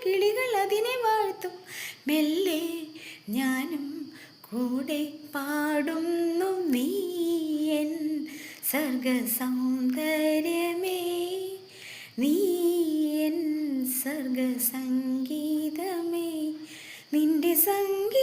കിളികൾ അതിനെ വാഴ്ത്തും. മെല്ലെ ഞാനും കൂടെ പാടുന്നു, നീ എൻ സർഗസൗന്ദര്യമേ, നീ എൻ സർഗസംഗീതമേ, നിന്റെ സംഗീതം